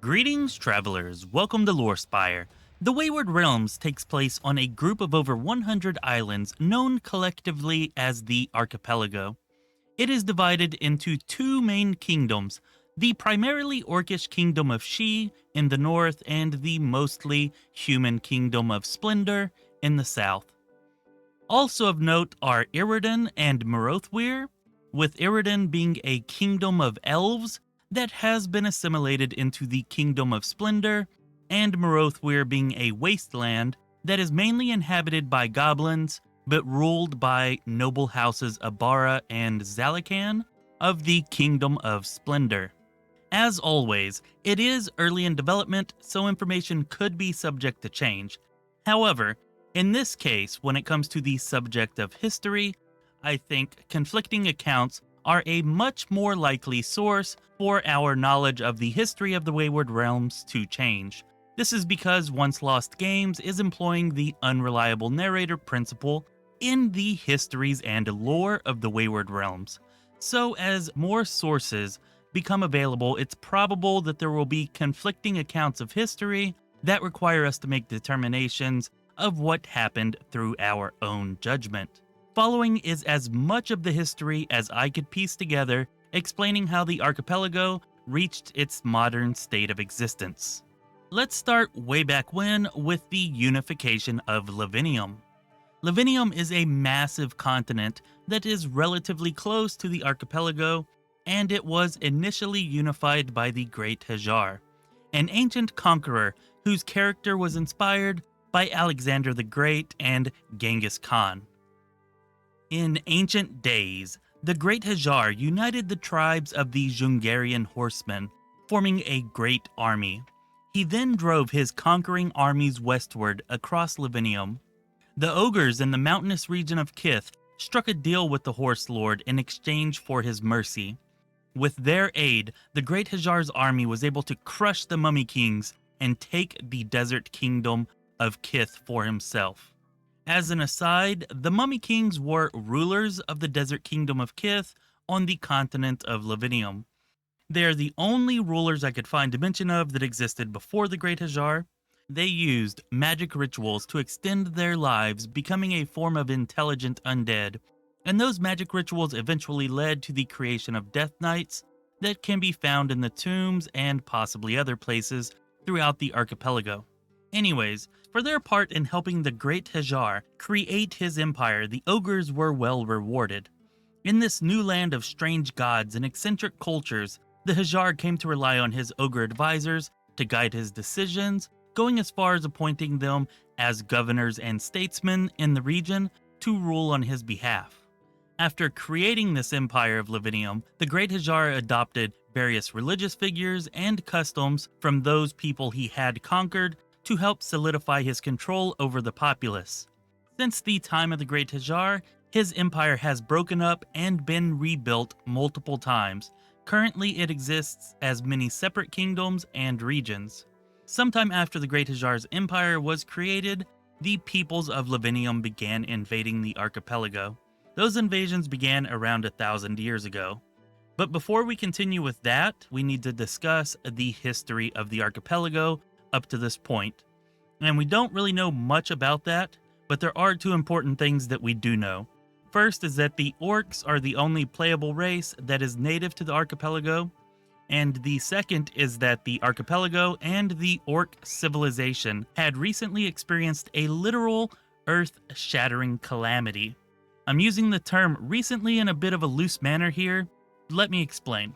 Greetings, travelers. Welcome to Lorespire. The Wayward Realms takes place on a group of over 100 islands known collectively as the Archipelago. It is divided into two main kingdoms, the primarily orcish kingdom of She in the north and the mostly human kingdom of Splendor in the south. Also of note are Iridan and Merothweir, with Iridan being a kingdom of elves that has been assimilated into the Kingdom of Splendor, and Merothweir being a wasteland that is mainly inhabited by goblins, but ruled by noble houses Abara and Zalakan of the Kingdom of Splendor. As always, it is early in development, so information could be subject to change. However, in this case, when it comes to the subject of history, I think conflicting accounts are a much more likely source for our knowledge of the history of the Wayward Realms to change. This is because Once Lost Games is employing the unreliable narrator principle in the histories and lore of the Wayward Realms. So as more sources become available, it's probable that there will be conflicting accounts of history that require us to make determinations of what happened through our own judgment. Following is as much of the history as I could piece together, explaining how the archipelago reached its modern state of existence. Let's start way back when with the unification of Lavinium. Lavinium is a massive continent that is relatively close to the archipelago, and it was initially unified by the Great Hajar, an ancient conqueror whose character was inspired by Alexander the Great and Genghis Khan. In ancient days, the Great Hajar united the tribes of the Jungarian horsemen, forming a great army. He then drove his conquering armies westward across Lavinium. The ogres in the mountainous region of Kith struck a deal with the Horse Lord in exchange for his mercy. With their aid, the Great Hajar's army was able to crush the Mummy Kings and take the desert kingdom of Kith for himself. As an aside, the Mummy Kings were rulers of the Desert Kingdom of Kith on the continent of Lavinium. They are the only rulers I could find a mention of that existed before the Great Hajar. They used magic rituals to extend their lives, becoming a form of intelligent undead, and those magic rituals eventually led to the creation of Death Knights that can be found in the tombs and possibly other places throughout the archipelago. Anyways, for their part in helping the Great Hajar create his empire, the ogres were well rewarded. In this new land of strange gods and eccentric cultures, the Hajar came to rely on his ogre advisors to guide his decisions, going as far as appointing them as governors and statesmen in the region to rule on his behalf. After creating this empire of Lavinium, the Great Hajar adopted various religious figures and customs from those people he had conquered to help solidify his control over the populace. Since the time of the Great Hajar, his empire has broken up and been rebuilt multiple times. Currently, it exists as many separate kingdoms and regions. Sometime after the Great Hajar's empire was created, the peoples of Lavinium began invading the archipelago. Those invasions began around 1,000 years ago. But before we continue with that, we need to discuss the history of the archipelago up to this point. And we don't really know much about that, but there are two important things that we do know. First is that the orcs are the only playable race that is native to the archipelago, and the second is that the archipelago and the orc civilization had recently experienced a literal earth-shattering calamity. I'm using the term recently in a bit of a loose manner here. Let me explain.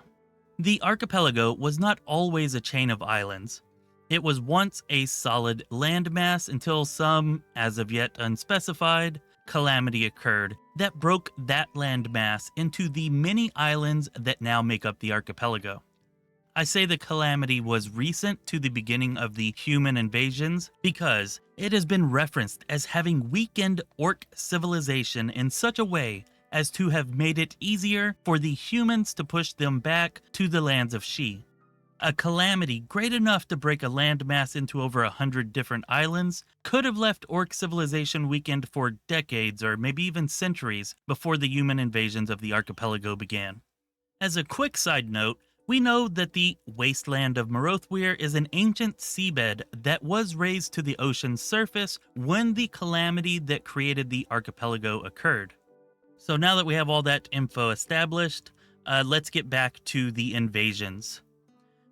The archipelago was not always a chain of islands. It was once a solid landmass until some, as of yet unspecified, calamity occurred that broke that landmass into the many islands that now make up the archipelago. I say the calamity was recent to the beginning of the human invasions because it has been referenced as having weakened orc civilization in such a way as to have made it easier for the humans to push them back to the lands of She. A calamity great enough to break a landmass into over 100 different islands could have left orc civilization weakened for decades or maybe even centuries before the human invasions of the archipelago began. As a quick side note, We know that the wasteland of Morothweir is an ancient seabed that was raised to the ocean's surface when the calamity that created the archipelago occurred. So now that we have all that info established, let's get back to the invasions.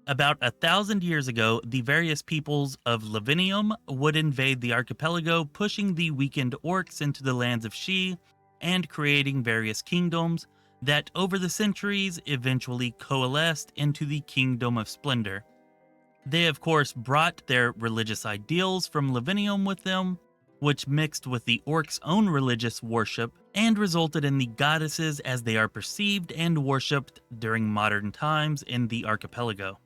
About 1,000 years ago, the various peoples of Lavinium would invade the archipelago, pushing the weakened orcs into the lands of She and creating various kingdoms that over the centuries eventually coalesced into the Kingdom of Splendor. They of course brought their religious ideals from Lavinium with them, which mixed with the orcs' own religious worship and resulted in the goddesses as they are perceived and worshipped during modern times in the archipelago.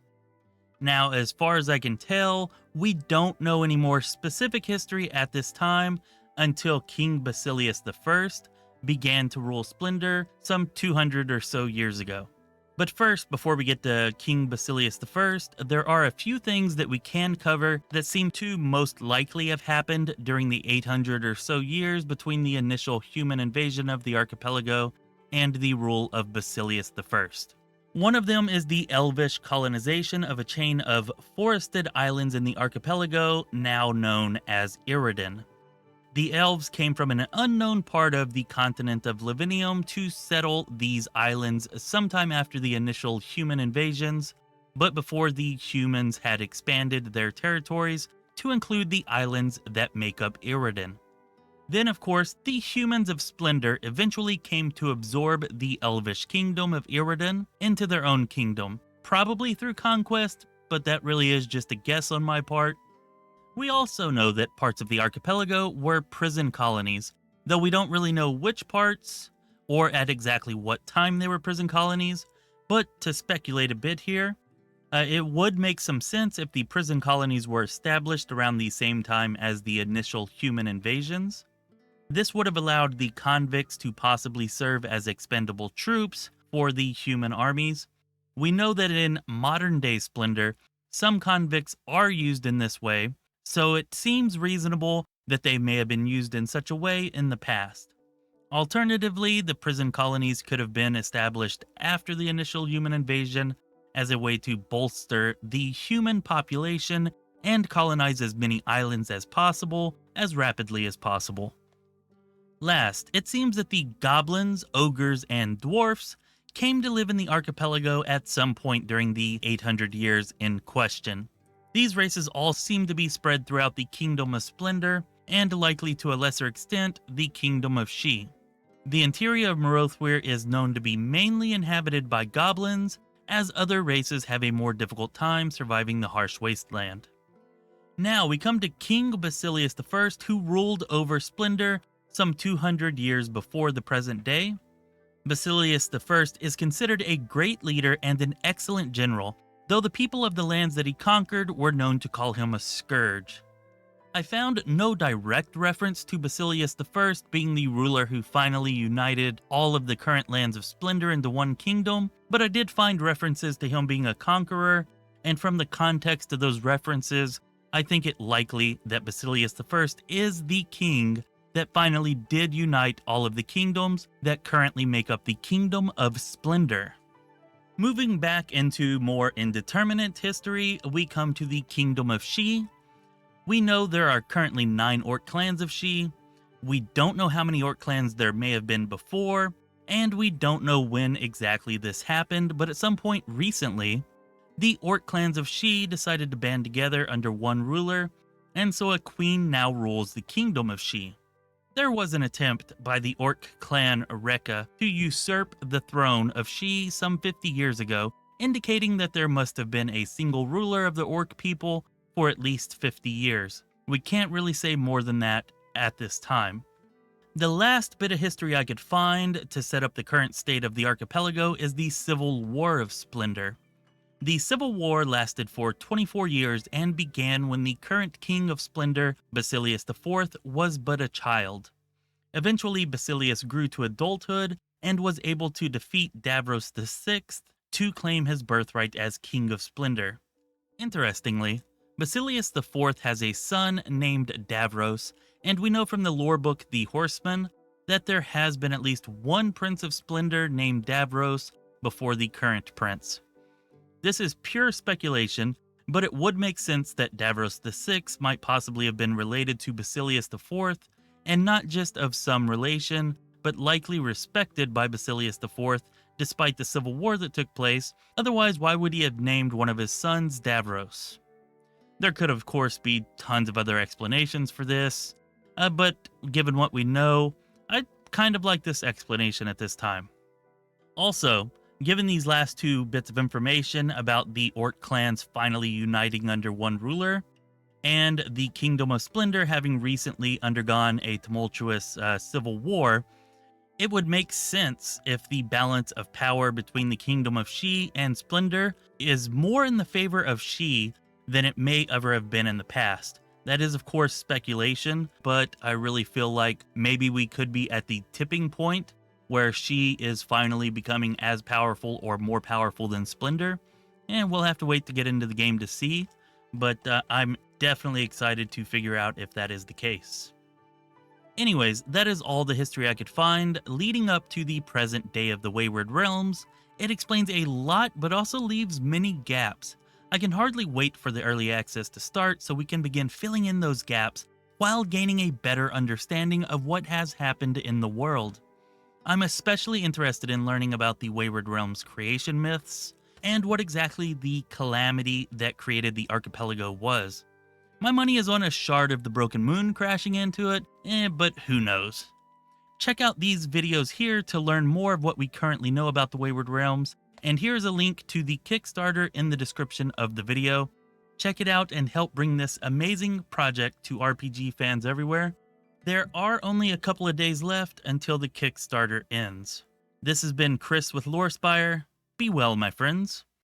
Now, as far as I can tell, we don't know any more specific history at this time until King Basilius I began to rule Splendor some 200 or so years ago. But first, before we get to King Basilius I, there are a few things that we can cover that seem to most likely have happened during the 800 or so years between the initial human invasion of the archipelago and the rule of Basilius I. One of them is the elvish colonization of a chain of forested islands in the archipelago, now known as Iridan. The elves came from an unknown part of the continent of Lavinium to settle these islands sometime after the initial human invasions, but before the humans had expanded their territories to include the islands that make up Iridan. Then, of course, the humans of Splendor eventually came to absorb the elvish kingdom of Iridan into their own kingdom, probably through conquest, but that really is just a guess on my part. We also know that parts of the archipelago were prison colonies, though we don't really know which parts or at exactly what time they were prison colonies, but to speculate a bit here, it would make some sense if the prison colonies were established around the same time as the initial human invasions. This would have allowed the convicts to possibly serve as expendable troops for the human armies. We know that in modern-day Splendor, some convicts are used in this way, so it seems reasonable that they may have been used in such a way in the past. Alternatively, the prison colonies could have been established after the initial human invasion as a way to bolster the human population and colonize as many islands as possible as rapidly as possible. Last, it seems that the goblins, ogres, and dwarfs came to live in the archipelago at some point during the 800 years in question. These races all seem to be spread throughout the Kingdom of Splendor, and likely to a lesser extent, the Kingdom of She. The interior of Morothweir is known to be mainly inhabited by goblins, as other races have a more difficult time surviving the harsh wasteland. Now we come to King Basilius I, who ruled over Splendor some 200 years before the present day. Basilius I is considered a great leader and an excellent general, though the people of the lands that he conquered were known to call him a scourge. I found no direct reference to Basilius I being the ruler who finally united all of the current lands of Splendor into one kingdom, but I did find references to him being a conqueror, and from the context of those references, I think it likely that Basilius I is the king that finally did unite all of the kingdoms that currently make up the Kingdom of Splendor. Moving back into more indeterminate history, we come to the Kingdom of She. We know there are currently 9 orc clans of She. We don't know how many orc clans there may have been before, and we don't know when exactly this happened, but at some point recently, the orc clans of She decided to band together under one ruler, and so a queen now rules the Kingdom of She. There was an attempt by the orc clan Rekka to usurp the throne of She some 50 years ago, indicating that there must have been a single ruler of the orc people for at least 50 years. We can't really say more than that at this time. The last bit of history I could find to set up the current state of the archipelago is the Civil War of Splendor. The Civil War lasted for 24 years and began when the current king of Splendor, Basilius IV, was but a child. Eventually, Basilius grew to adulthood and was able to defeat Davros VI to claim his birthright as King of Splendor. Interestingly, Basilius IV has a son named Davros, and we know from the lore book The Horseman that there has been at least one Prince of Splendor named Davros before the current prince. This is pure speculation, but it would make sense that Davros VI might possibly have been related to Basilius IV, and not just of some relation, but likely respected by Basilius IV despite the civil war that took place. Otherwise, why would he have named one of his sons Davros? There could, of course, be tons of other explanations for this, but given what we know, I kind of like this explanation at this time. Also, given these last two bits of information about the Orc clans finally uniting under one ruler, and the Kingdom of Splendor having recently undergone a tumultuous civil war, it would make sense if the balance of power between the Kingdom of She and Splendor is more in the favor of She than it may ever have been in the past. That is, of course, speculation, but I really feel like maybe we could be at the tipping point where She is finally becoming as powerful or more powerful than Splendor, and we'll have to wait to get into the game to see, but I'm definitely excited to figure out if that is the case. Anyways, that is all the history I could find leading up to the present day of the Wayward Realms. It explains a lot, but also leaves many gaps. I can hardly wait for the early access to start so we can begin filling in those gaps while gaining a better understanding of what has happened in the world. I'm especially interested in learning about the Wayward Realms creation myths and what exactly the calamity that created the archipelago was. My money is on a shard of the broken moon crashing into it, but who knows. Check out these videos here to learn more of what we currently know about the Wayward Realms, and here's a link to the Kickstarter in the description of the video. Check it out and help bring this amazing project to RPG fans everywhere. There are only a couple of days left until the Kickstarter ends. This has been Chris with Lorespire. Be well, my friends.